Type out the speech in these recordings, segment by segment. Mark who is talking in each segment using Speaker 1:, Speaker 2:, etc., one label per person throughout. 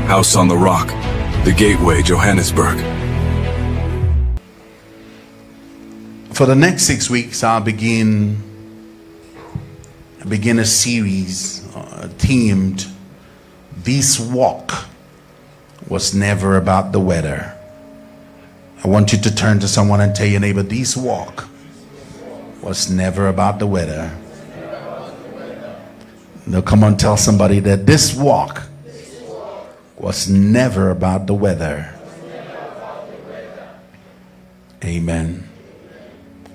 Speaker 1: House on the Rock, the Gateway, Johannesburg.
Speaker 2: For the next 6 weeks, I'll begin a series themed, "This Walk Was Never About the Weather." I want you to turn to someone and tell your neighbor, "This walk was never about the weather." Now come on, tell somebody that this walk was never about the weather. Amen.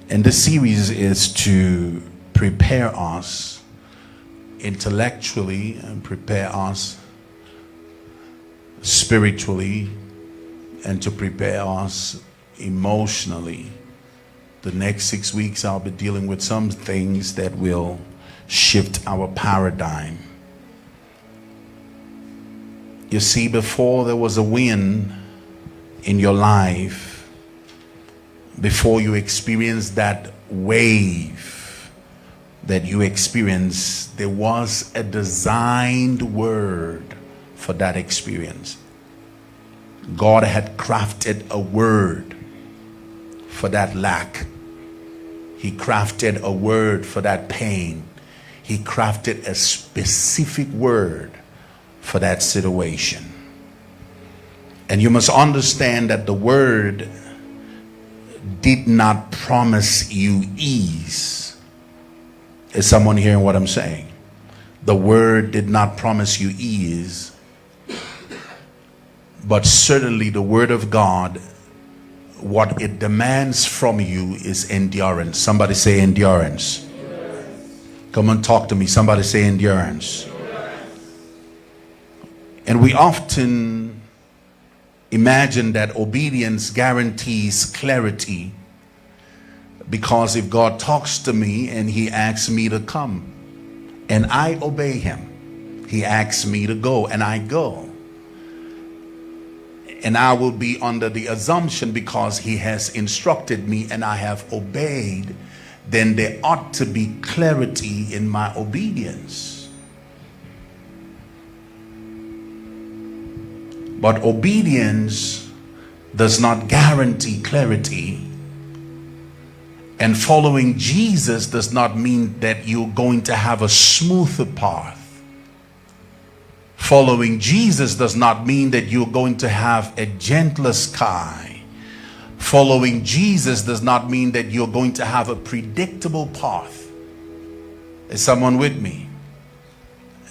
Speaker 2: And the series is to prepare us intellectually and prepare us spiritually and to prepare us emotionally. The next 6 weeks I'll be dealing with some things that will shift our paradigm. You see, before there was a wind in your life, before you experienced that wave that you experienced, there was a designed word for that experience. God had crafted a word for that lack. He crafted a word for that pain. He crafted a specific word for that situation. And you must understand that the word did not promise you ease. Is someone hearing what I'm saying? The word did not promise you ease, but certainly the word of God, what it demands from you is endurance. Somebody say endurance. Come on, talk to me. Somebody say endurance. And we often imagine that obedience guarantees clarity, because if God talks to me and he asks me to come and I obey him, he asks me to go and I go, and I will be under the assumption because he has instructed me and I have obeyed, then there ought to be clarity in my obedience. But obedience does not guarantee clarity. And following Jesus does not mean that you're going to have a smoother path. Following Jesus does not mean that you're going to have a gentler sky. Following Jesus does not mean that you're going to have a predictable path. Is someone with me?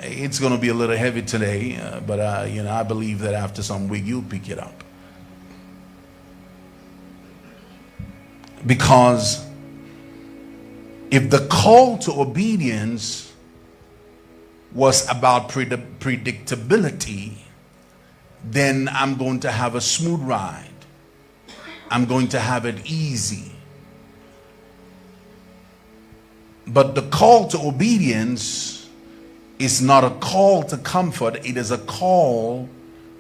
Speaker 2: It's going to be a little heavy today, but I believe that after some week you'll pick it up. Because if the call to obedience was about predictability, then I'm going to have a smooth ride. I'm going to have it easy. But the call to obedience is not a call to comfort, it is a call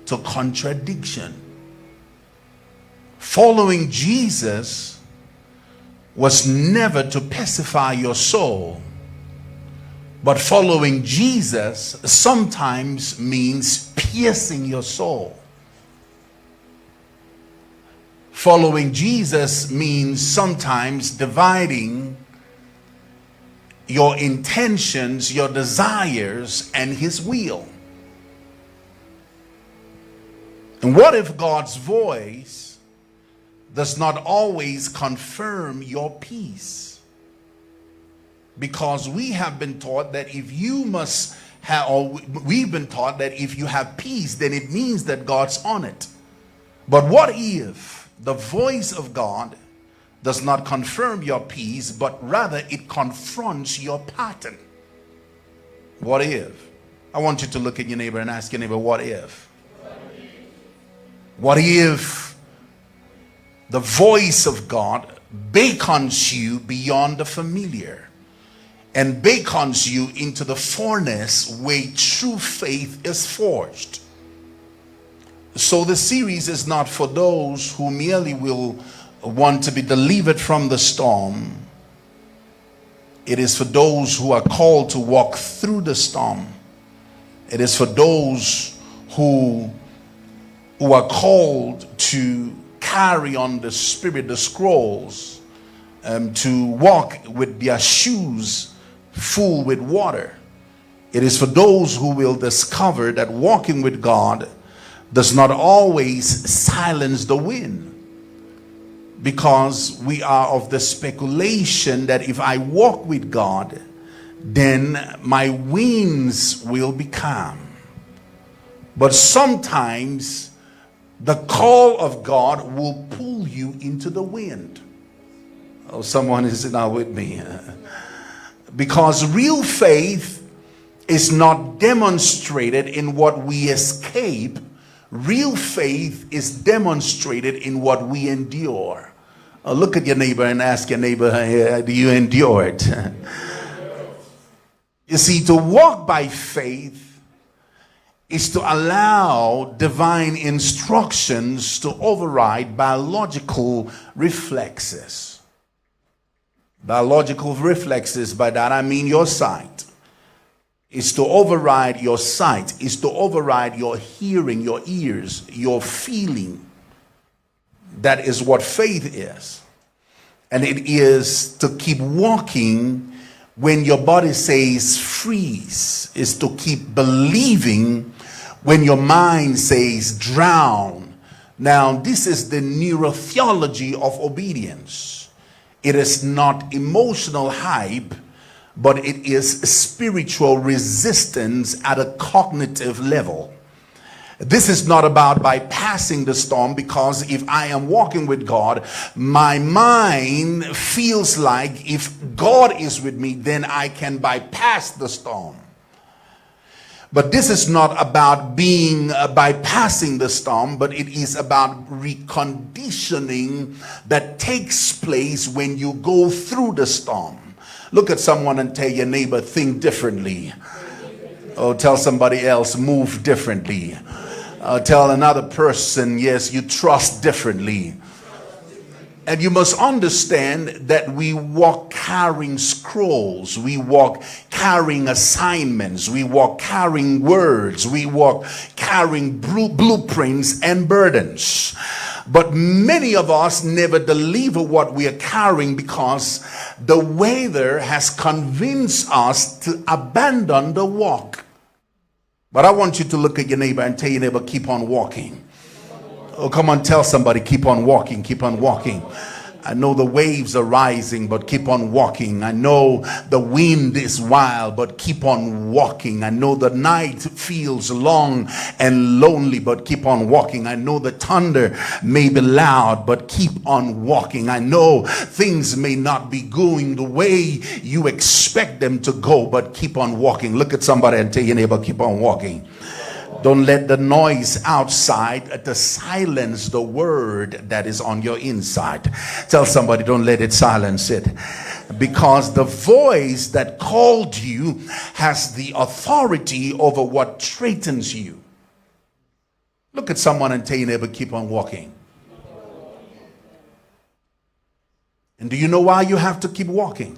Speaker 2: to contradiction. Following Jesus was never to pacify your soul, but following Jesus sometimes means piercing your soul. Following Jesus means sometimes dividing your intentions, your desires, and his will. And what if God's voice does not always confirm your peace? Because we have been taught that if you must have, or we've been taught that if you have peace, then it means that God's on it. But what if the voice of God does not confirm your peace, but rather it confronts your pattern? What if? I want you to look at your neighbor and ask your neighbor, what if? What if the voice of God beckons you beyond the familiar and beckons you into the furnace where true faith is forged? So the series is not for those who merely will want to be delivered from the storm. It is for those who are called to walk through the storm. It is for those who who are called to carry on the Spirit, the scrolls, to walk with their shoes full with water. It is for those who will discover that walking with God does not always silence the wind. Because we are of the speculation that if I walk with God, then my winds will be calm. But sometimes the call of God will pull you into the wind. Oh, someone is not with me. Because real faith is not demonstrated in what we escape. Real faith is demonstrated in what we endure. Look at your neighbor and ask your neighbor, do you endure it? You see, to walk by faith is to allow divine instructions to override biological reflexes. Biological reflexes, by that I mean your sight. Is to override your sight, is to override your hearing, your ears, your feeling. That is what faith is. And it is to keep walking when your body says freeze, is to keep believing when your mind says drown. Now, this is the neurotheology of obedience. It is not emotional hype, but it is spiritual resistance at a cognitive level. This is not about bypassing the storm, because if I am walking with God, my mind feels like if God is with me, then I can bypass the storm. But this is not about bypassing the storm, but it is about reconditioning that takes place when you go through the storm. Look at someone and tell your neighbor, think differently. Or tell somebody else, move differently. Tell another person, yes, you trust differently. And you must understand that we walk carrying scrolls, we walk carrying assignments, we walk carrying words, we walk carrying blueprints and burdens. But many of us never deliver what we are carrying because the weather has convinced us to abandon the walk. But I want you to look at your neighbor and tell your neighbor, keep on walking. Oh, come on, tell somebody, keep on walking, keep on walking. I know the waves are rising, but keep on walking. I know the wind is wild, but keep on walking. I know the night feels long and lonely, but keep on walking. I know the thunder may be loud, but keep on walking. I know things may not be going the way you expect them to go, but keep on walking. Look at somebody and tell your neighbor, keep on walking. Don't let the noise outside to silence the word that is on your inside. Tell somebody, don't let it silence it. Because the voice that called you has the authority over what threatens you. Look at someone and tell your neighbor, keep on walking. And do you know why you have to keep walking?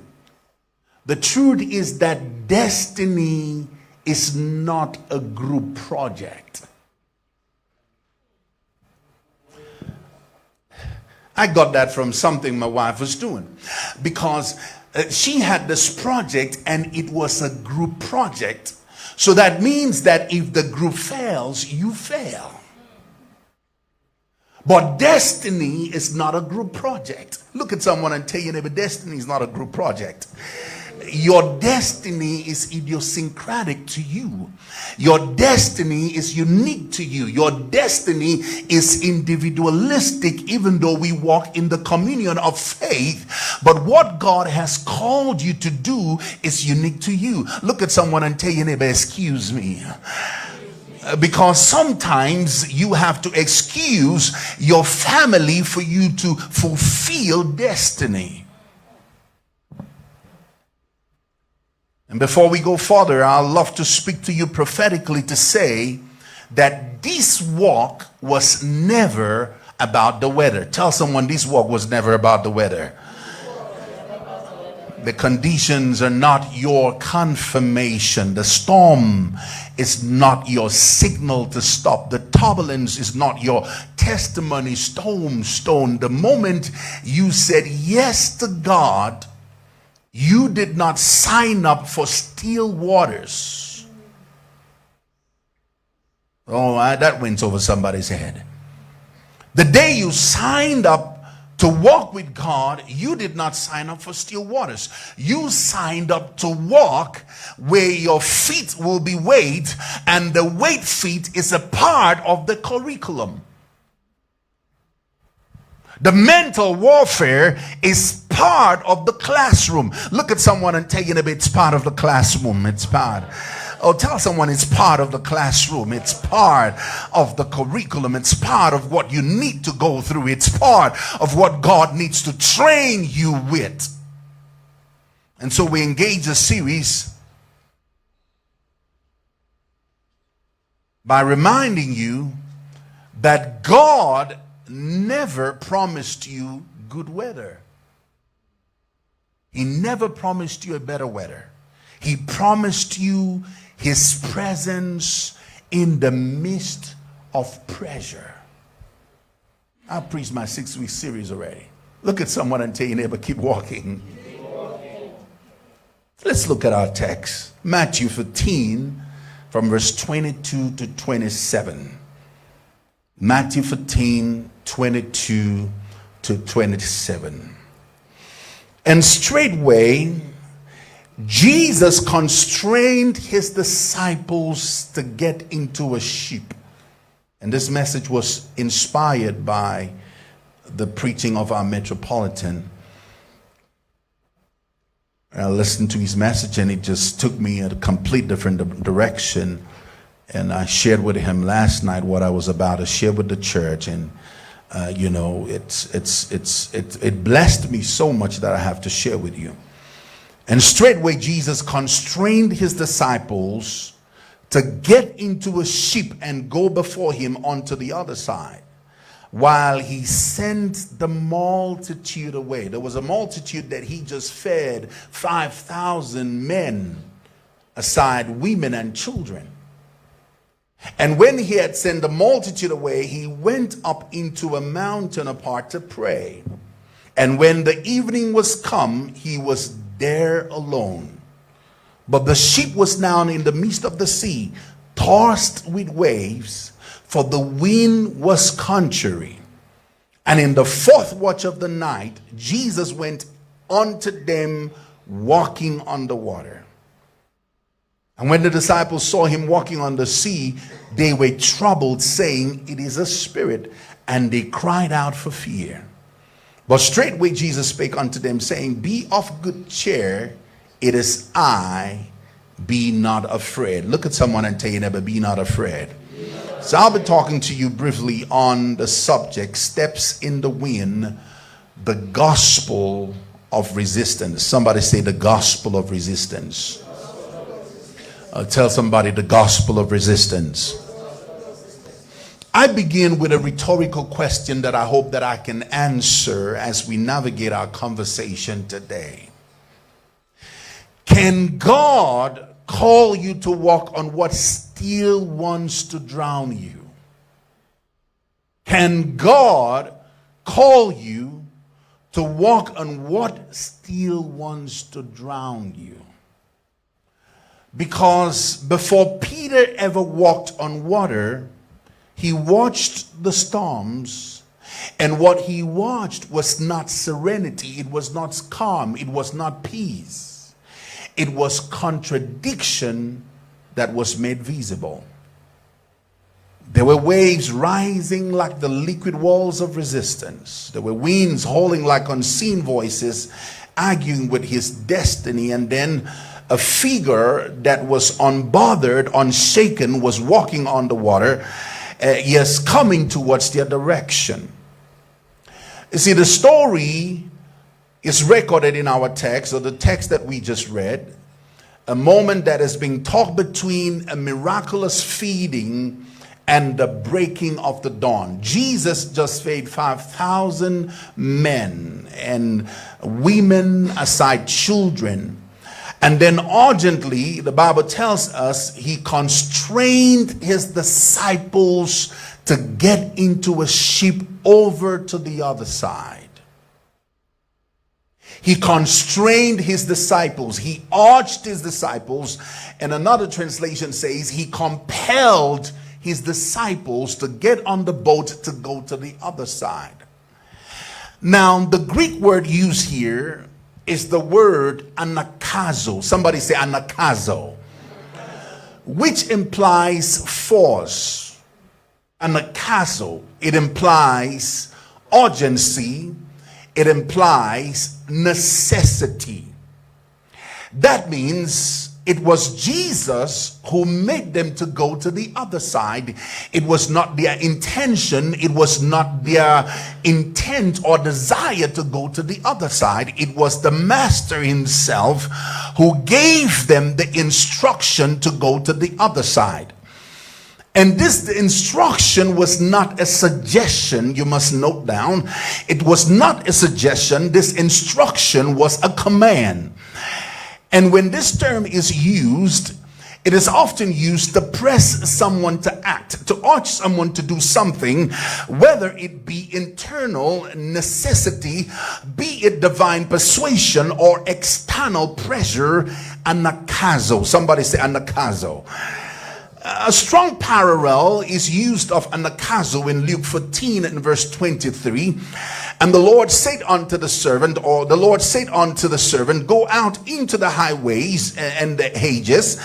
Speaker 2: The truth is that destiny is not a group project. I got that from something my wife was doing, because she had this project and it was a group project. So that means that if the group fails, you fail. But destiny is not a group project. Look at someone and tell your neighbor, destiny is not a group project. Your destiny is idiosyncratic to you. Your destiny is unique to you. Your destiny is individualistic, even though we walk in the communion of faith. But what God has called you to do is unique to you. Look at someone and tell your neighbor, excuse me. Because sometimes you have to excuse your family for you to fulfill destiny. And before we go further, I'd love to speak to you prophetically to say that this walk was never about the weather. Tell someone, this walk was never about the weather. The conditions are not your confirmation. The storm is not your signal to stop. The turbulence is not your testimony stone. The moment you said yes to God, you did not sign up for still waters. Oh, that went over somebody's head. The day you signed up to walk with God, you did not sign up for still waters. You signed up to walk where your feet will be weighed, and the weight feet is a part of the curriculum. The mental warfare is part of the classroom. Look at someone and tell you it's part of the classroom. It's part. Oh, tell someone it's part of the classroom. It's part of the curriculum. It's part of what you need to go through. It's part of what God needs to train you with. And so we engage a series by reminding you that God never promised you good weather. He never promised you a better weather. He promised you His presence in the midst of pressure. I've preached my 6-week series already. Look at someone and tell your neighbor, keep walking. Let's look at our text. Matthew 15 from verse 22 to 27. Matthew 15, 22 to 27. And straightway Jesus constrained his disciples to get into a ship. And this message was inspired by the preaching of our metropolitan. I listened to his message and it just took me in a complete different direction. And I shared with him last night what I was about to share with the church. And it blessed me so much that I have to share with you. And straightway Jesus constrained his disciples to get into a ship and go before him onto the other side, while he sent the multitude away. There was a multitude that he just fed, 5,000 men, aside women and children. And when he had sent the multitude away, he went up into a mountain apart to pray. And when the evening was come, he was there alone. But the ship was now in the midst of the sea, tossed with waves, for the wind was contrary. And in the fourth watch of the night, Jesus went unto them walking on the water. And when the disciples saw him walking on the sea, they were troubled, saying, It is a spirit. And they cried out for fear. But straightway Jesus spake unto them, saying, Be of good cheer, it is I, be not afraid. Look at someone and tell your neighbor, be not afraid. So I'll be talking to you briefly on the subject, steps in the wind, the gospel of resistance. Somebody say the gospel of resistance. Tell somebody the gospel of resistance. I begin with a rhetorical question that I hope that I can answer as we navigate our conversation today. Can God call you to walk on what still wants to drown you? Can God call you to walk on what still wants to drown you? Because before Peter ever walked on water, he watched the storms, and what he watched was not serenity, it was not calm, it was not peace. It was contradiction that was made visible. There were waves rising like the liquid walls of resistance. There were winds howling like unseen voices, arguing with his destiny, and then a figure that was unbothered, unshaken, was walking on the water. Yes, coming towards their direction. You see, the story is recorded in our text, or the text that we just read, a moment that is being talked between a miraculous feeding and the breaking of the dawn. Jesus just fed 5,000 men and women, aside children. And then urgently, the Bible tells us, he constrained his disciples to get into a ship over to the other side. He constrained his disciples. He urged his disciples. And another translation says he compelled his disciples to get on the boat to go to the other side. Now, the Greek word used here is the word anakazo. Somebody say anakazo, which implies force. Anakazo, it implies urgency. It implies necessity. That means it was Jesus who made them to go to the other side. It was not their intention. It was not their intent or desire to go to the other side. It was the Master himself who gave them the instruction to go to the other side. And this instruction was not a suggestion. You must note down, it was not a suggestion. This instruction was a command. And when this term is used, it is often used to press someone to act, to urge someone to do something, whether it be internal necessity, be it divine persuasion, or external pressure. Anakazo. Somebody say anakazo. A strong parallel is used of anakazo in Luke 14 and verse 23. And the Lord said unto the servant, or the Lord said unto the servant, go out into the highways and the hedges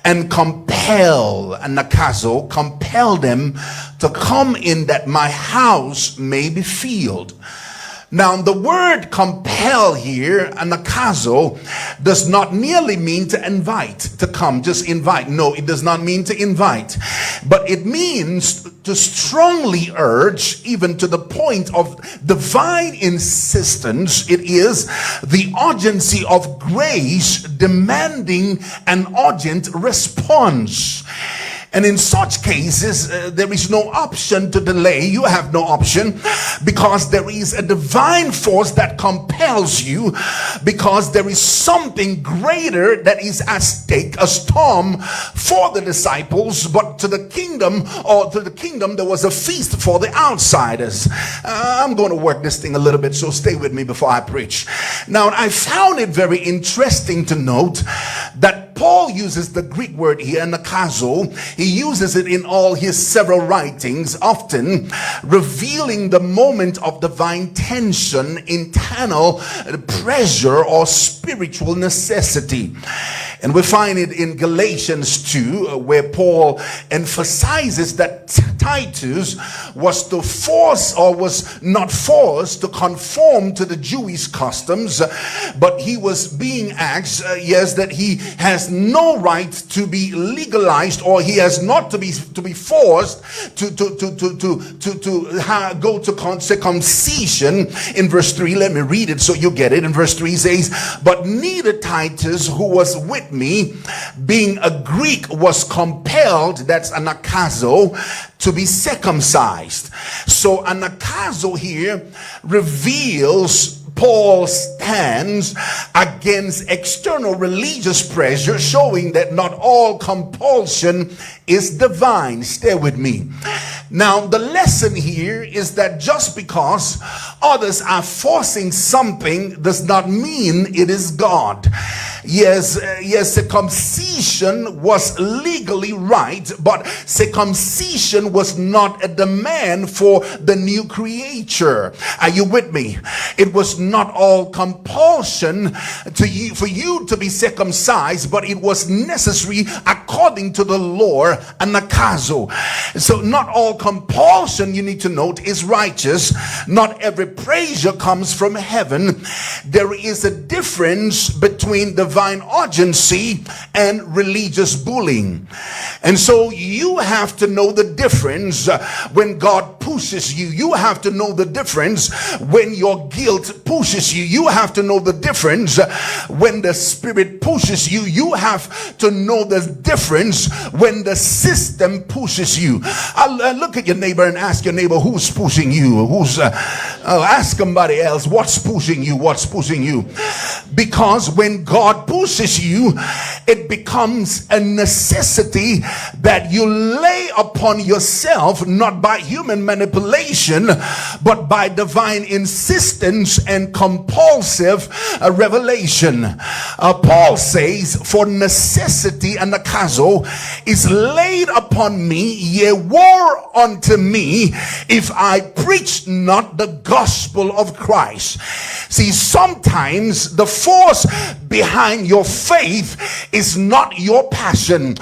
Speaker 2: and compel, anakazo, compel them to come in, that my house may be filled. Now, the word compel here, anakazo, does not merely mean to invite, to come, just invite. No, it does not mean to invite. But it means to strongly urge, even to the point of divine insistence. It is the urgency of grace demanding an urgent response. And in such cases, there is no option to delay. You have no option, because there is a divine force that compels you, because there is something greater that is at stake. A storm for the disciples, but to the kingdom, there was a feast for the outsiders. I'm going to work this thing a little bit, so stay with me before I preach. Now, I found it very interesting to note that Paul uses the Greek word here, nakazo. He uses it in all his several writings, often revealing the moment of divine tension, internal pressure, or spiritual necessity. And we find it in Galatians 2, where Paul emphasizes that Titus was to force, or was not forced to conform to the Jewish customs, but he was being asked, yes, that he has no right to be legalized, or he has not to be forced to go to circumcision. In verse 3, let me read it so you get it. In verse 3 says, but neither Titus, who was with me, being a Greek, was compelled, that's anakazo, to be circumcised. So anakazo here reveals Paul stands against external religious pressure, showing that not all compulsion is divine. Stay with me. Now, the lesson here is that just because others are forcing something does not mean it is God. Yes, circumcision was legally right, but circumcision was not a demand for the new creature. Are you with me? It was not all compulsion for you to be circumcised, but it was necessary according to the law, anakazo. So not all compulsion, you need to note, is righteous. Not every pressure comes from heaven. There is a difference between the divine urgency and religious bullying. And so you have to know the difference when God pushes you. You have to know the difference when your guilt pushes you. You have to know the difference when the Spirit pushes you. You have to know the difference when the system pushes you. I'll look at your neighbor and ask your neighbor, who's pushing you? Ask somebody else, what's pushing you? What's pushing you? Because when God pushes you, it becomes a necessity that you lay upon yourself, not by human manipulation, but by divine insistence and compulsive revelation. Paul says, for necessity and nakazo is laid upon me, yea, war unto me, if I preach not the gospel of Christ. See, sometimes the force behind your faith is not your passion.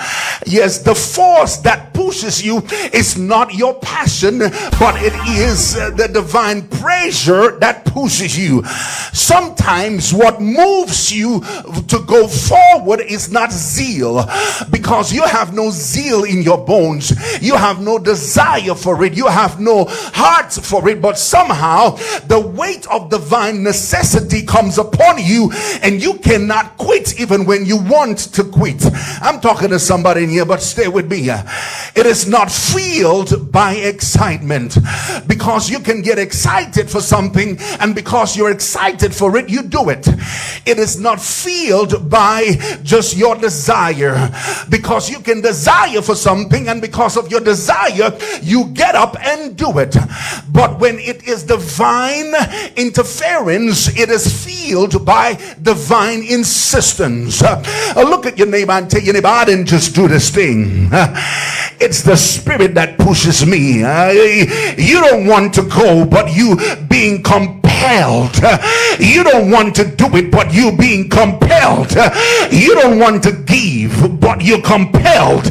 Speaker 2: Yes, the force that pushes you is not your passion, but it is the divine pressure that pushes you. Sometimes what moves you to go forward is not zeal, because you have no zeal in your bones. You have no desire for it. You have no heart for it, but somehow the weight of divine necessity comes upon you and you cannot quit even when you want to quit. I'm talking to somebody in here, but stay with me. It is not fueled by excitement, because you can get excited for something, and because you're excited for it, you do it. It is not fueled by just your desire, because you can desire for something, and because of your desire you get up and do it. But when it is divine interference, it is fueled by divine insistence. Look at your neighbor and tell your neighbor, I didn't just do this thing. It's the Spirit that pushes me. You don't want to go, but you being compelled. You don't want to do it, but you being compelled. You don't want to give, but you're compelled.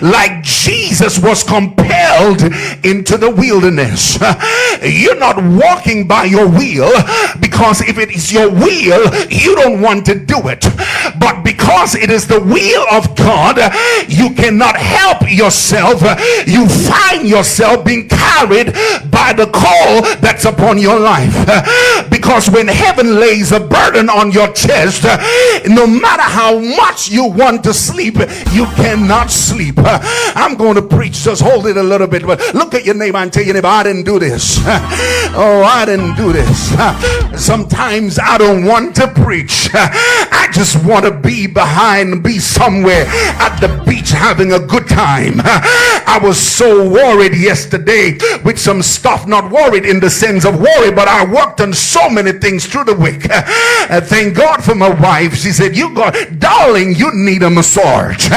Speaker 2: Like Jesus was compelled into the wilderness. You're not walking by your will, because if it is your will, you don't want to do it. But because it is the will of God, you cannot help yourself. You find yourself being carried by the call that's upon your life. Because when heaven lays a burden on your chest, no matter how much you want to sleep, you cannot sleep. I'm going to preach, just hold it a little bit, but look at your neighbor and tell your neighbor, I didn't do this. Oh, I didn't do this. Sometimes I don't want to preach. I just want to be somewhere at the beach having a good time. I was so worried yesterday with some stuff, not worried in the sense of worry, but I worked on so many things through the week. Thank God for my wife. She said, darling, you need a massage.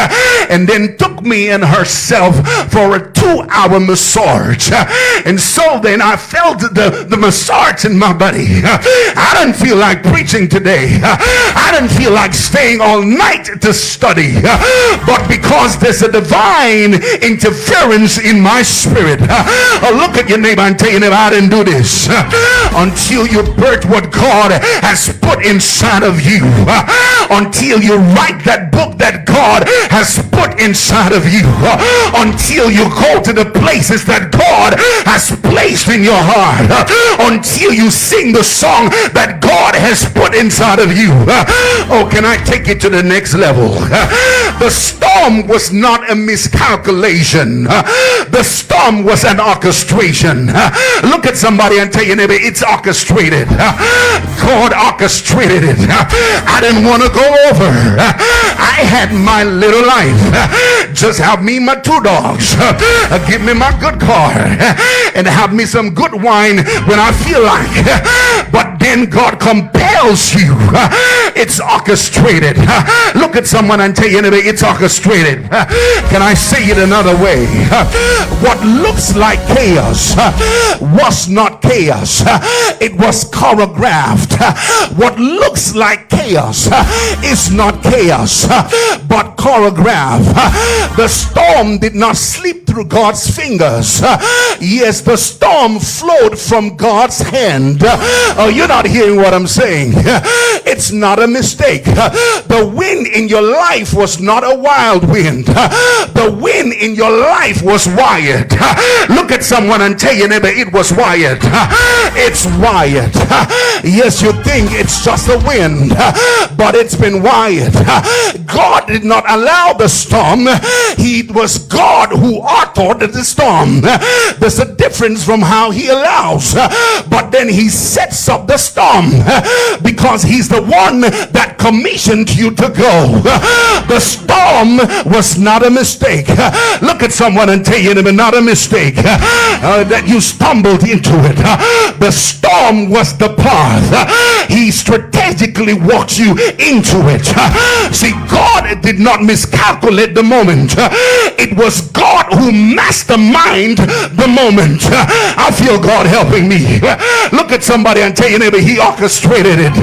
Speaker 2: And then took me and herself for a 2-hour massage. And so then I felt the massage in my body. I didn't feel like preaching today. I didn't feel like staying all night to study. But because there's a divine interference in my spirit. Look at your neighbor and tell your neighbor, I didn't do this. Until you birth what God has put inside of you. Until you write that book that God has put inside of you. Until you go to the places that God has placed in your heart. Until you sing the song that God has put inside of you. Oh, can I take it to the next level? The storm was not a miscalculation. The storm was an orchestration. Look at somebody and tell your neighbor, it's orchestrated. God orchestrated it. I didn't want to go over. I had my little life. Just have me my 2 dogs. Give me my good car. And have me some good wine when I feel like. But then God compels you. It's orchestrated. Look at someone and tell you, it's orchestrated. Can I say it another way? What looks like chaos was not chaos. It was choreographed. What looks like chaos is not chaos, but choreographed. The storm did not slip through God's fingers. Yes, the storm flowed from God's hand. Oh, you're not hearing what I'm saying. thing. It's not a mistake. The wind in your life was not a wild wind. The wind in your life was wired. Look at someone and tell your neighbor, it was wired. It's wired. Yes, you think it's just a wind, but it's been wired. God did not allow the storm. It was God who authored the storm. There's a difference from how he allows, but then he sets up the storm because he's the one that commissioned you to go. The storm was not a mistake. Look at someone and tell you, not a mistake that you stumbled into it. The storm was the path. He strategically walked you into it. See, God did not miscalculate the moment. It was God who masterminded the moment. I feel God helping me. Look at somebody and tell your neighbor, he orchestrated it.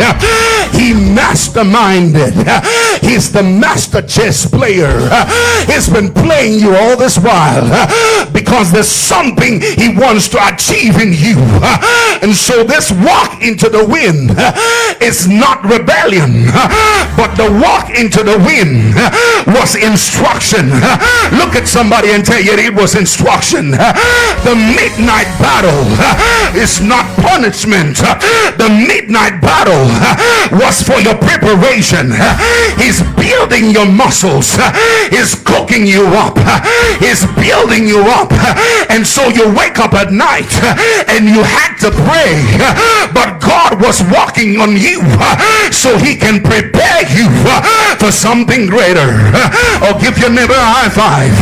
Speaker 2: He masterminded. He's the master chess player. He's been playing you all this while because there's something he wants to achieve in you. And so this walk into the wind is not rebellion, but the walk into the wind was instruction. Look at somebody and tell you it was instruction. The midnight battle is not punishment. The midnight battle was for your preparation. He's building your muscles. He's cooking you up. He's building you up. And so you wake up at night and you had to pray, but God was walking on you so he can prepare you for something greater. Or give your neighbor a high five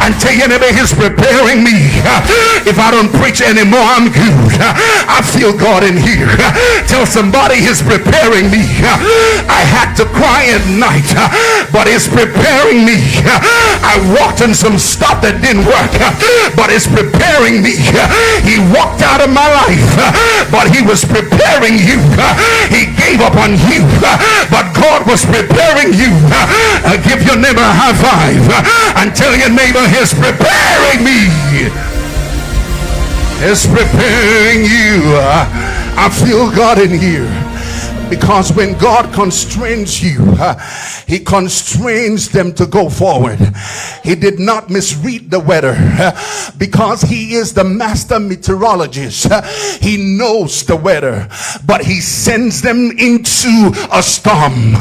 Speaker 2: and tell your neighbor, he's preparing me. If I don't preach anymore, I'm good. I feel God in here. Tell somebody he's preparing me. I had to cry at night, but he's preparing me. I walked in some stuff that didn't work, but it's preparing me. He walked out of my life, but he was preparing you. He gave up on you, but God was preparing you. Give your neighbor a high five and tell your neighbor he's preparing me. He's preparing you. I feel God in here. Because when God constrains you, he constrains them to go forward. He did not misread the weather because he is the master meteorologist. He knows the weather, but he sends them into a storm.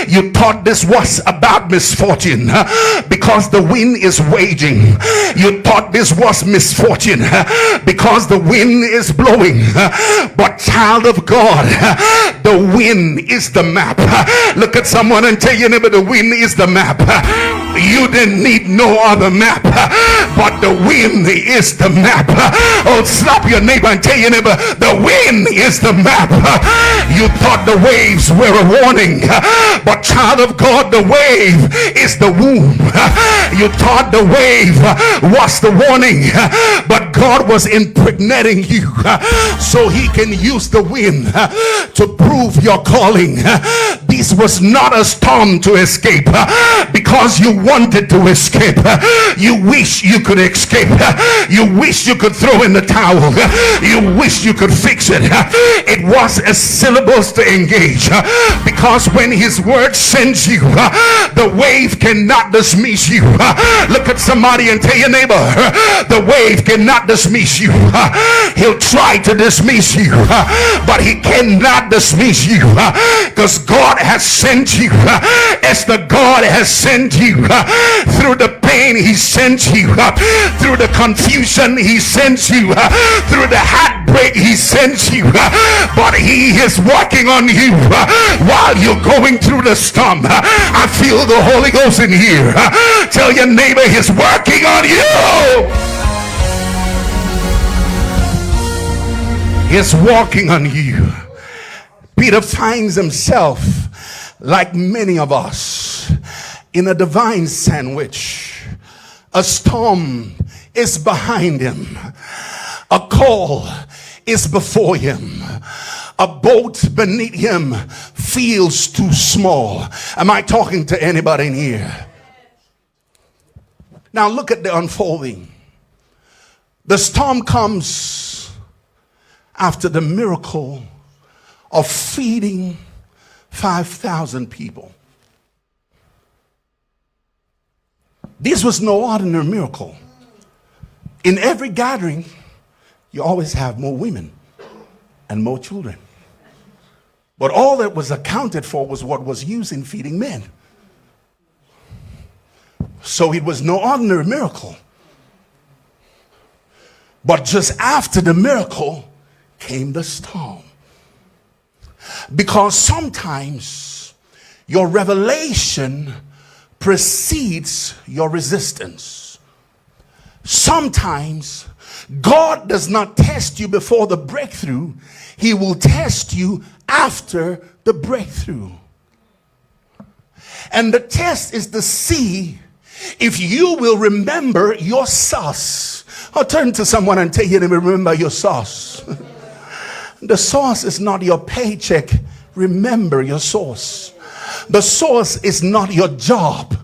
Speaker 2: You thought this was about misfortune because the wind is raging. You thought this was misfortune because the wind is blowing. But child of God, the wind is the map. Look at someone and tell your neighbor, the wind is the map. You didn't need no other map, but the wind is the map. Oh, slap your neighbor and tell your neighbor, the wind is the map. You thought the waves were a warning, but child of God, the wave is the womb. You thought the wave was the warning, but God was impregnating you so he can use the wind to prove your calling. This was not a storm to escape because you wanted to escape. You wish you could escape. You wish you could throw in the towel. You wish you could fix it. It was a syllabus to engage because when his word sends you, the wave cannot dismiss you. Look at somebody and tell your neighbor, the wave cannot dismiss you. He'll try to dismiss you, but he cannot dismiss you because God has sent you. As the God has sent you through the pain, he sent you through the confusion, he sent you through the heartbreak, he sent you, but he is working on you while you're going through the storm. I feel the Holy Ghost in here. Tell your neighbor he's working on you. He's walking on you. Peter finds himself, like many of us, in a divine sandwich. A storm is behind him. A call is before him. A boat beneath him feels too small. Am I talking to anybody in here? Now look at the unfolding. The storm comes after the miracle of feeding 5,000 people. This was no ordinary miracle. In every gathering, you always have more women and more children. But all that was accounted for was what was used in feeding men. So it was no ordinary miracle. But just after the miracle came the storm. Because sometimes your revelation precedes your resistance. Sometimes God does not test you before the breakthrough. He will test you after the breakthrough. And the test is to see if you will remember your sauce. I'll turn to someone and tell you to remember your sauce. The source is not your paycheck. Remember your source. The source is not your job.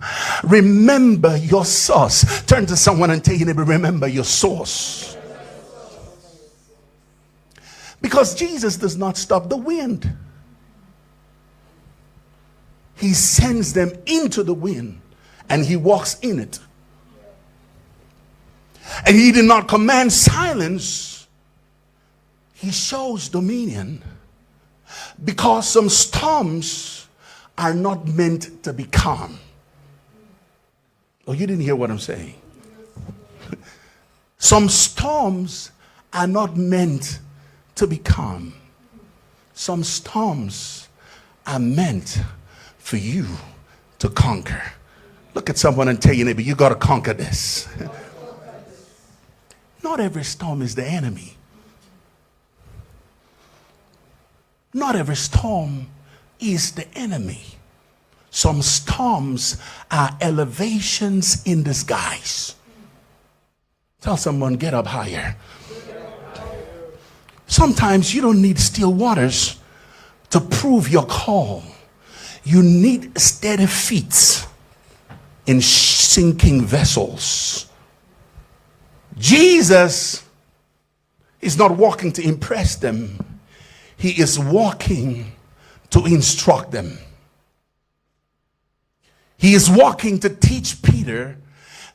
Speaker 2: Remember your source. Turn to someone and tell you to remember your source. Because Jesus does not stop the wind. He sends them into the wind and he walks in it. And he did not command silence. He shows dominion. Because some storms are not meant to be calm. Oh, you didn't hear what I'm saying. Some storms are not meant to be calm. Some storms are meant for you to conquer. Look at someone and tell your neighbor, you got to conquer this. Not every storm is the enemy. Not every storm is the enemy. Some storms are elevations in disguise. Tell someone, get up higher. Sometimes you don't need still waters to prove your call. You need steady feet in sinking vessels. Jesus is not walking to impress them. He is walking to instruct them. He is walking to teach Peter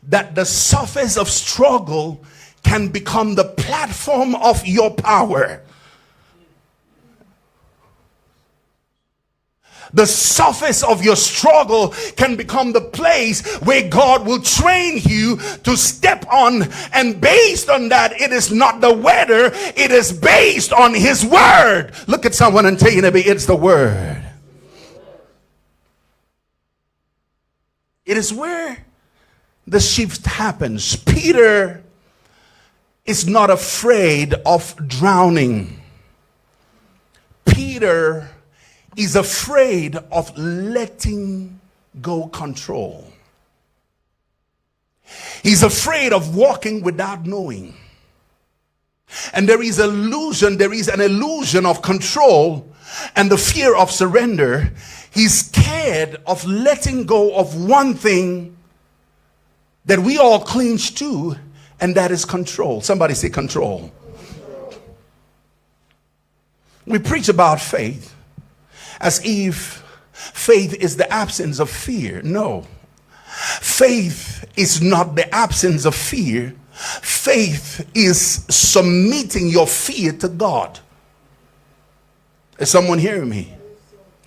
Speaker 2: that the surface of struggle can become the platform of your power. The surface of your struggle can become the place where God will train you to step on. And based on that, it is not the weather, it is based on his word. Look at someone and tell you, it's the word. It is where the shift happens. Peter is not afraid of drowning. Peter is afraid of letting go control. He's afraid of walking without knowing. And there is an illusion of control and the fear of surrender. He's scared of letting go of one thing that we all cling to, and that is control. Somebody say control. We preach about faith as if faith is the absence of fear. No. Faith is not the absence of fear. Faith is submitting your fear to God. Is someone hearing me?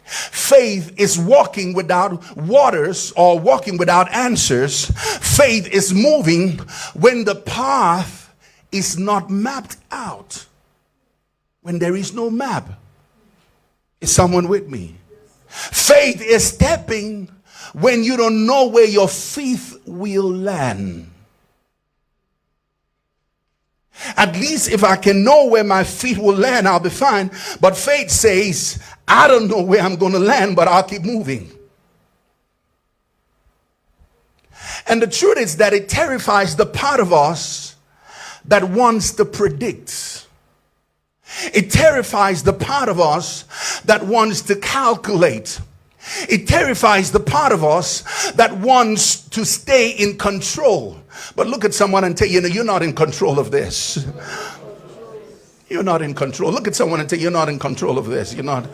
Speaker 2: Faith is walking without waters or walking without answers. Faith is moving when the path is not mapped out. When there is no map. Is someone with me? Faith is stepping when you don't know where your feet will land. At least if I can know where my feet will land, I'll be fine. But faith says, I don't know where I'm going to land, but I'll keep moving. And the truth is that it terrifies the part of us that wants to predict. It terrifies the part of us that wants to calculate. It terrifies the part of us that wants to stay in control. But look at someone and tell you, you're not in control of this. You're not in control. Look at someone and tell you, you're not in control of this. You're not.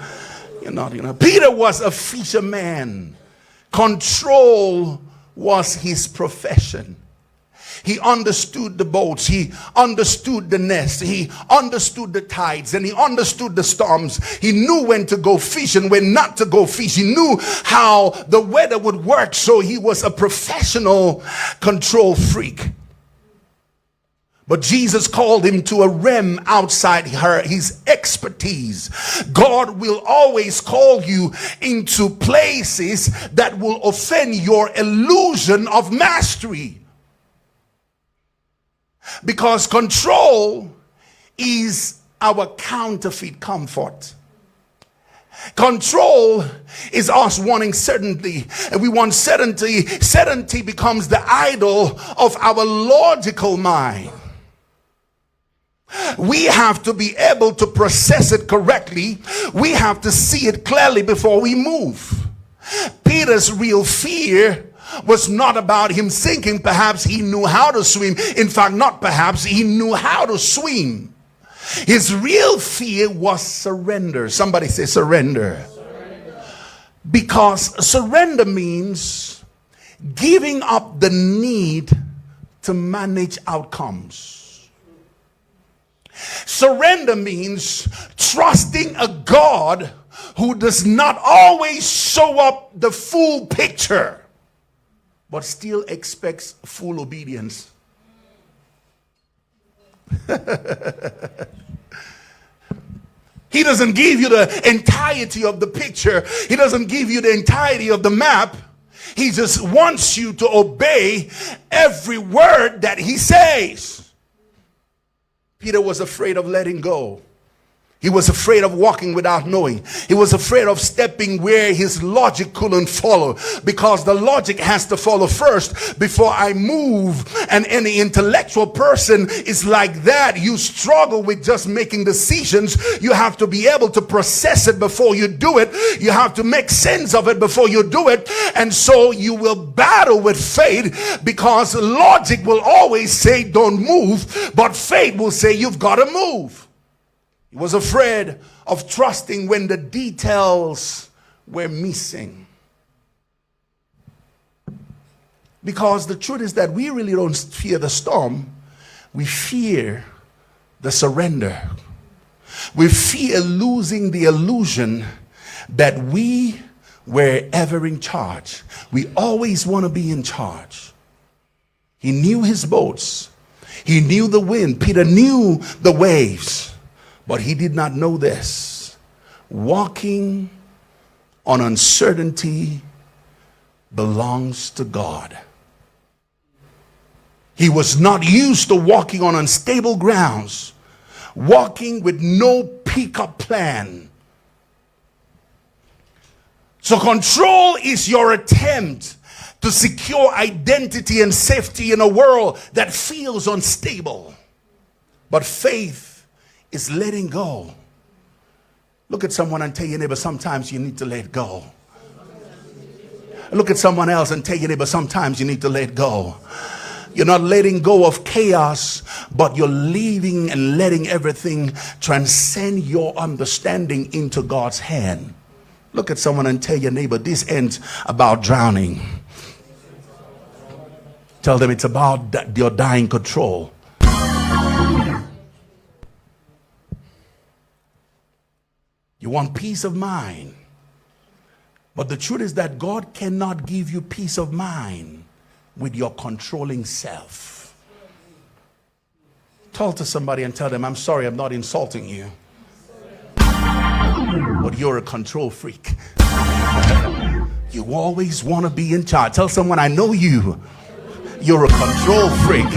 Speaker 2: Peter was a fisherman. Control was his profession. He understood the boats. He understood the nets. He understood the tides, and he understood the storms. He knew when to go fish and when not to go fish. He knew how the weather would work. So he was a professional control freak. But Jesus called him to a realm outside his expertise. God will always call you into places that will offend your illusion of mastery. Because control is our counterfeit comfort. Control is us wanting certainty, and we want certainty. Certainty becomes the idol of our logical mind. We have to be able to process it correctly. We have to see it clearly before we move. Peter's real fear was not about him sinking. Perhaps he knew how to swim. In fact, not perhaps, he knew how to swim. His real fear was surrender. Somebody say surrender. Because surrender means giving up the need to manage outcomes. Surrender means trusting a God who does not always show up the full picture, but still expects full obedience. He doesn't give you the entirety of the picture. He doesn't give you the entirety of the map. He just wants you to obey every word that he says. Peter was afraid of letting go. He was afraid of walking without knowing. He was afraid of stepping where his logic couldn't follow, because the logic has to follow first before I move. And any intellectual person is like that. You struggle with just making decisions. You have to be able to process it before you do it. You have to make sense of it before you do it. And so you will battle with faith, because logic will always say don't move, but faith will say you've got to move. He was afraid of trusting when the details were missing. Because the truth is that we really don't fear the storm. We fear the surrender. We fear losing the illusion that we were ever in charge. We always want to be in charge. He knew his boats. He knew the wind. Peter knew the waves. But he did not know this. Walking on uncertainty belongs to God. He was not used to walking on unstable grounds, walking with no pickup plan. So control is your attempt to secure identity and safety in a world that feels unstable. But faith is letting go. Look at someone and tell your neighbor, sometimes you need to let go. Look at someone else and tell your neighbor, sometimes you need to let go. You're not letting go of chaos, but you're leaving and letting everything transcend your understanding into God's hand. Look at someone and tell your neighbor, this ain't about drowning. Tell them it's about your dying control. You want peace of mind. But the truth is that God cannot give you peace of mind with your controlling self. Talk to somebody and tell them, I'm sorry, I'm not insulting you, but you're a control freak. You always want to be in charge. Tell someone, I know you. You're a control freak.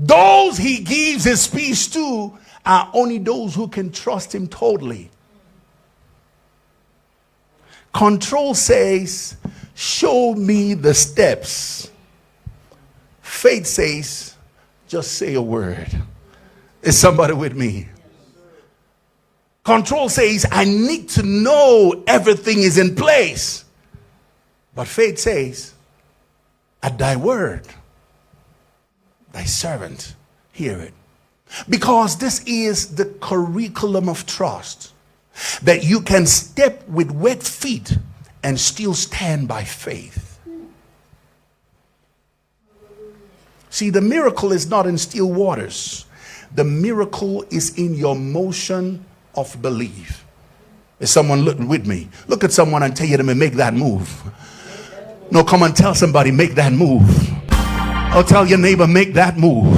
Speaker 2: Those he gives his peace to are only those who can trust him totally. Control says, show me the steps. Faith says, just say a word. Is somebody with me? Control says, I need to know everything is in place. But faith says, at thy word, thy servant hear it. Because this is the curriculum of trust, that you can step with wet feet and still stand by faith. See, the miracle is not in still waters. The miracle is in your motion of belief. Is someone looking with me? Look at someone and tell you to make that move. No, come on, tell somebody, make that move. Or tell your neighbor, make that move.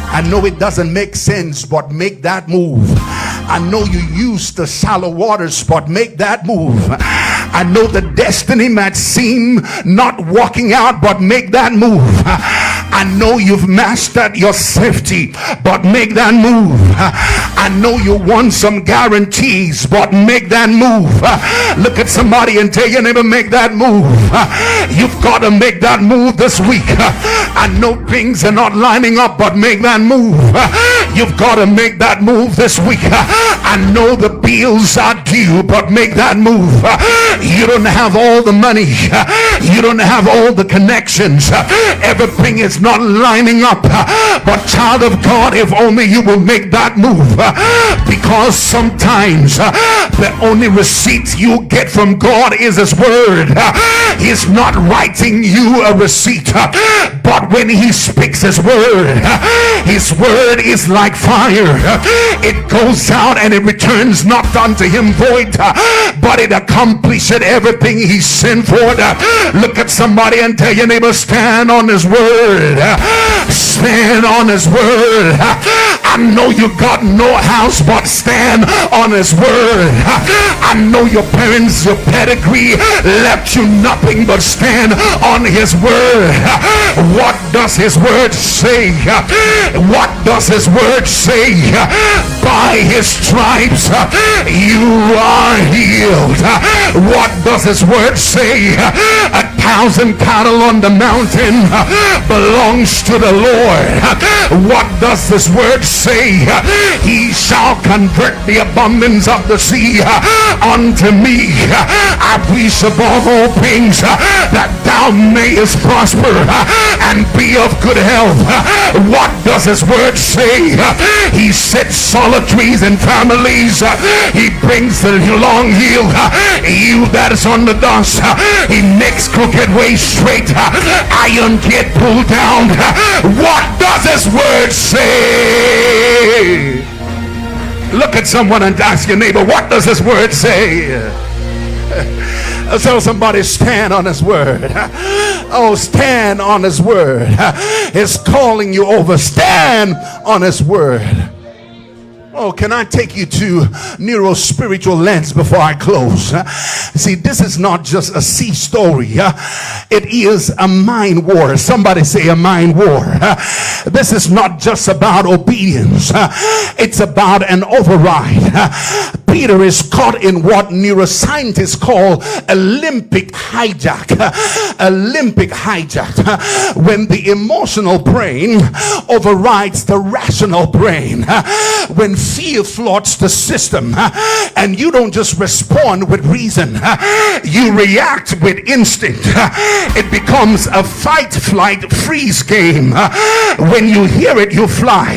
Speaker 2: I know it doesn't make sense, but make that move. I know you use the shallow waters, but make that move. I know the destiny might seem not working out, but make that move. I know you've mastered your safety, but make that move. I know you want some guarantees, but make that move. Look at somebody and tell your neighbor, make that move. You've got to make that move this week. I know things are not lining up, but make that move. You've got to make that move this week. I know the bills are due, but make that move. You don't have all the money. You don't have all the connections. Everything is not lining up. But child of God, if only you will make that move. Because sometimes the only receipt you get from God is His word. He's not writing you a receipt, but when He speaks His word is like fire. It goes out and it returns not unto Him void, but it accomplishes everything He sent for it. Look at somebody and tell your neighbor, stand on His word. Stand on His word. I know you got no house, but stand on His word. I know your parents, your pedigree left you nothing, but stand on His word. What does His word say? What does His word say? By His stripes you are healed. What does His word say? 1,000 cattle on the mountain belongs to the Lord. What does this word say? He shall convert the abundance of the sea unto me. I wish above all things that thou mayest prosper and be of good health. What does his word say? He sets solitaries and families. He brings the long heel. You that is on the dust, he makes crooked ways straight. Iron get pulled down. What does his word say? Look at someone and ask your neighbor, what does his word say? Tell somebody, stand on his word. Oh, stand on his word. He's calling you over. Stand on his word. Oh, can I take you to neuro-spiritual lens before I close? See, this is not just a sea story. It is a mind war. Somebody say a mind war. This is not just about obedience. It's about an override. Peter is caught in what neuroscientists call Olympic hijack. Olympic hijack. When the emotional brain overrides the rational brain. When fear floods the system and you don't just respond with reason, you react with instinct. It becomes a fight, flight, freeze game. When you hear it, you fly.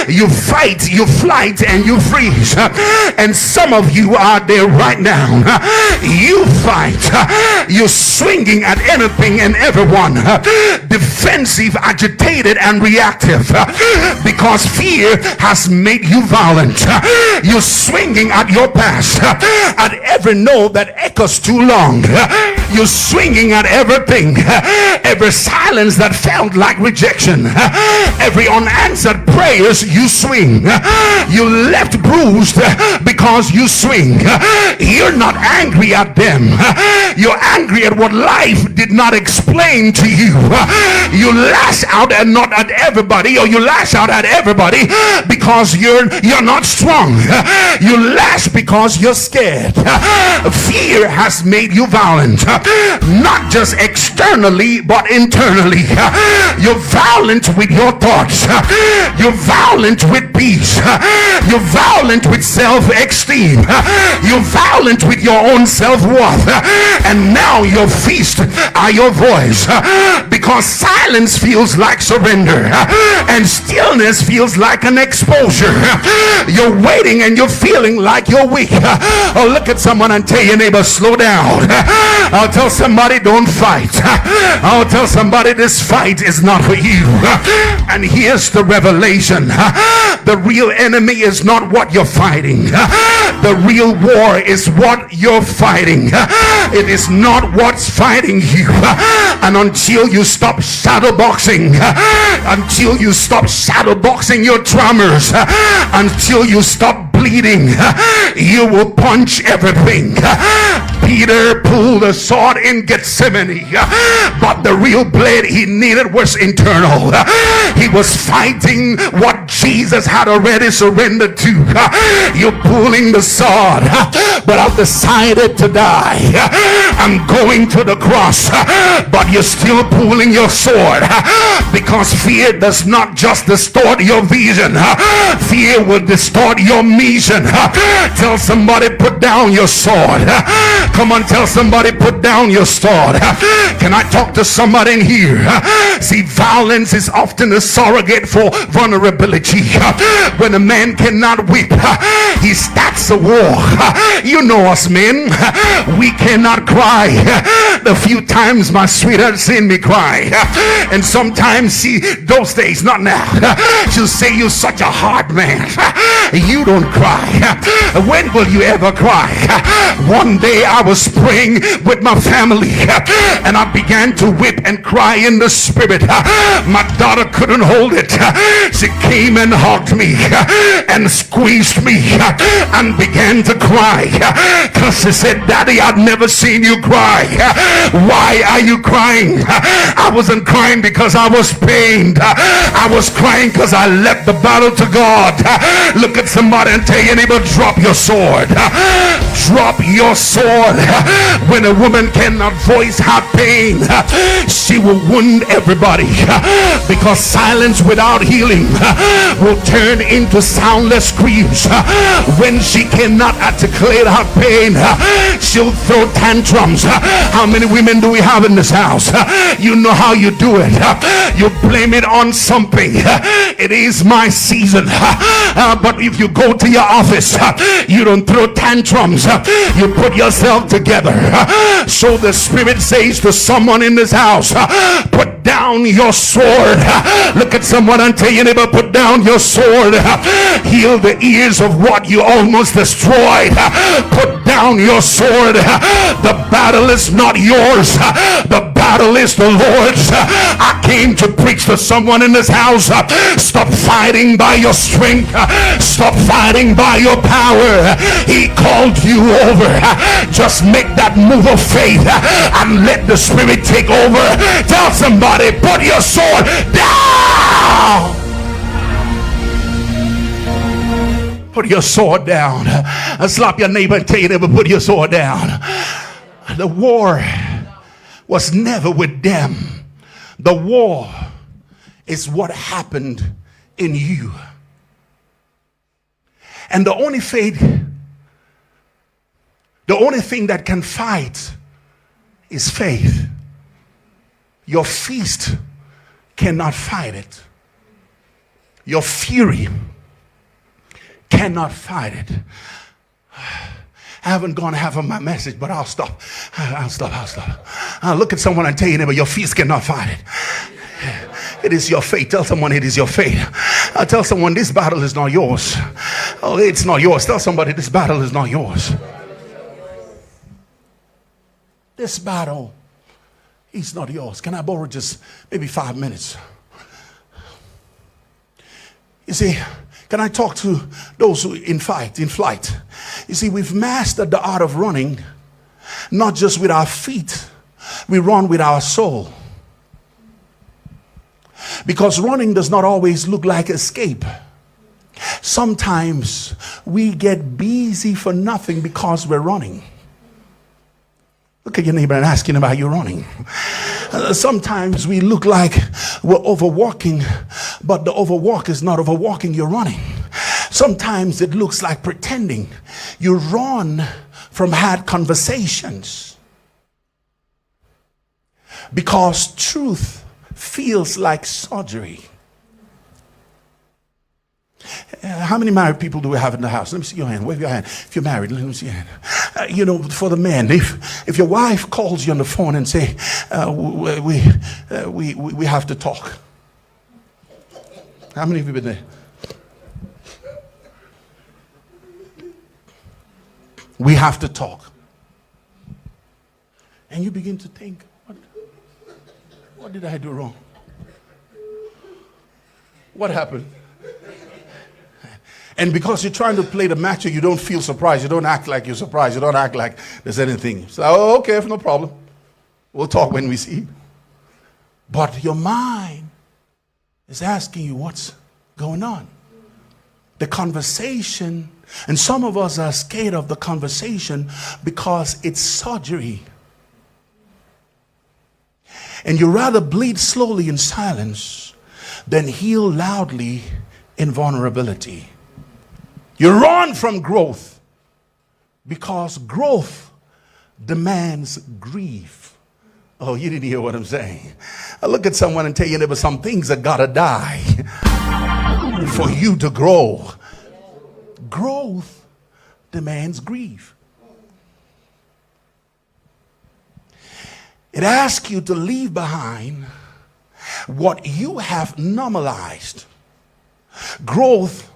Speaker 2: You fight, you flight, and you freeze. And some of you are there right now. You fight. You're swinging at anything and everyone. Defensive, agitated, and reactive. Because fear has made you violent. You're swinging at your past, at every no that echoes too long. You're swinging at everything, every silence that felt like rejection, every unanswered prayers. You swing. You left bruised because you swing. You're not angry at them. You're angry at what life did not explain to you. You lash out and not at everybody, or you lash out at everybody because you're not strong. You lash because you're scared. Fear has made you violent, not just externally but internally. You're violent with your thoughts. You're violent with peace. You're violent with self-esteem. You're violent with your own self-worth. And now your feast are your voice, because silence feels like surrender and stillness feels like an exposure. You're waiting and you're feeling like you're weak. Oh, look at someone and tell your neighbor, slow down. I'll tell somebody, don't fight. I'll tell somebody, this fight is not for you. And here's the revelation: the real enemy is not what you're fighting. The real war is what you're fighting. It is not what's fighting you. And until you stop shadow boxing, until you stop shadow boxing your traumas, until you stop bleeding, you will punch everything. Peter pulled a sword in Gethsemane, but the real blade he needed was internal. He was fighting what Jesus had already surrendered to. You're pulling the sword, but I've decided to die. I'm going to the cross, but you're still pulling your sword, because fear does not just distort your vision. Fear will distort your mission. Tell somebody, put down your sword. Come on, tell somebody, put down your sword. Can I talk to somebody in here? See, violence is often a surrogate for vulnerability. When a man cannot weep, he starts a war. You know us men, we cannot cry. The few times my sweetheart seen me cry, and sometimes those days, not now, she'll say, you're such a hard man, you don't cry. When will you ever cry? One day I was praying with my family, and I began to weep and cry in the spirit. My daughter couldn't hold it. She came and hugged me and squeezed me and began to cry, because she said, Daddy, I've never seen you cry. Why are you crying? I wasn't crying because I was pained. I was crying because I left the battle to God. Look at somebody and tell your neighbor, drop your sword. Drop your sword. When a woman cannot voice her pain, she will wound everybody, because silence without healing will turn into soundless screams. When she cannot articulate her pain, she'll throw tantrums. How many women do we have in this house? You know how you do it. You blame it on something. It is my season. But if you go to your office, you don't throw tantrums. You put yourself together. So the Spirit says to someone in this house, put down your sword. Look at someone and tell your neighbor, put down your sword. Heal the ears of what you almost destroyed. Put down your sword. The battle is not yours. The battle is the Lord's. I came to preach to someone in this house. Stop fighting by your strength. Stop fighting by your power. He called you over. Just make that move of faith and let the Spirit take over. Tell somebody, put your sword down. Put your sword down. Slap your neighbor and tell your neighbor, put your sword down. The war was never with them. The war is what happened in you. And the only thing that can fight is faith. Your feast cannot fight it. Your fury cannot fight it. I haven't gone half of my message, but I'll stop. Look at someone and tell your neighbor, your feast cannot fight it. It is your fate. Tell someone it is your fate. Tell someone this battle is not yours. Oh, it's not yours. Tell somebody this battle is not yours. This battle is not yours. Can I borrow just maybe 5 minutes? You see, can I talk to those who in flight? You see, we've mastered the art of running, not just with our feet. We run with our soul. Because running does not always look like escape. Sometimes we get busy for nothing because we're running. Look at your neighbor and ask him about you running. Sometimes we look like we're overwalking, but the overwalk is not overwalking, you're running. Sometimes it looks like pretending. You run from hard conversations because truth feels like surgery. How many married people do we have in the house? Let me see your hand. Wave your hand. If you're married, let me see your hand. For the men, if your wife calls you on the phone and say, we have to talk. How many of you been there? We have to talk. And you begin to think, what did I do wrong? What happened? And because you're trying to play the macho, you don't feel surprised. You don't act like you're surprised. You don't act like there's anything. So, okay, no problem. We'll talk when we see you. But your mind is asking you what's going on. The conversation, and some of us are scared of the conversation because it's surgery. And you rather bleed slowly in silence than heal loudly in vulnerability. You run from growth because growth demands grief. Oh, you didn't hear what I'm saying. I look at someone and tell you there were some things that gotta die for you to grow. Growth demands grief. It asks you to leave behind what you have normalized. Growth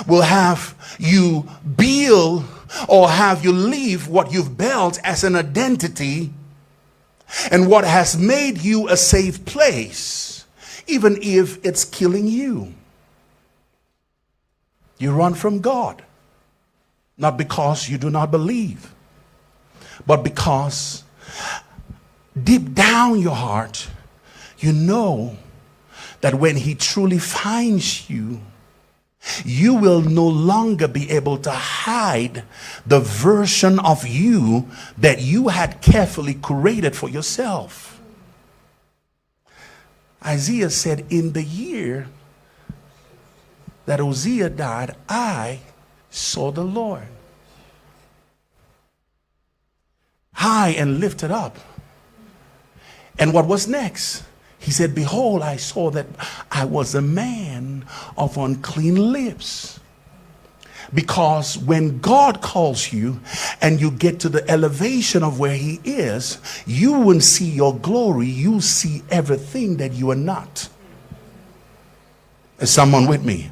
Speaker 2: will have you build or have you leave what you've built as an identity and what has made you a safe place, even if it's killing you. You run from God, not because you do not believe, but because deep down your heart, you know that when he truly finds you, you will no longer be able to hide the version of you that you had carefully curated for yourself. Isaiah said, in the year that Uzziah died, I saw the Lord high and lifted up. And what was next? He said, behold, I saw that I was a man of unclean lips. Because when God calls you and you get to the elevation of where he is, you won't see your glory. You see everything that you are not. Is someone with me?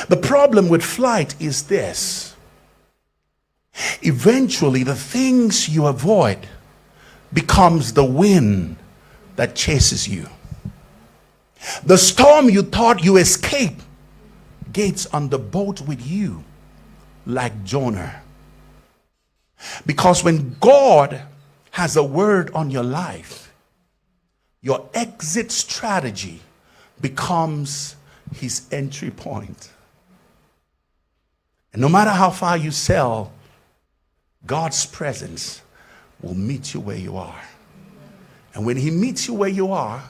Speaker 2: The problem with flight is this. Eventually, the things you avoid becomes the wind that chases you. The storm you thought you escaped gets on the boat with you like Jonah. Because when God has a word on your life, your exit strategy becomes his entry point. And no matter how far you sail, God's presence will meet you where you are. And when he meets you where you are,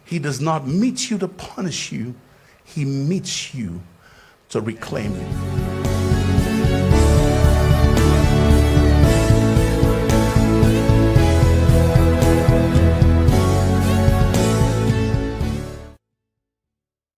Speaker 2: he does not meet you to punish you. He meets you to reclaim you.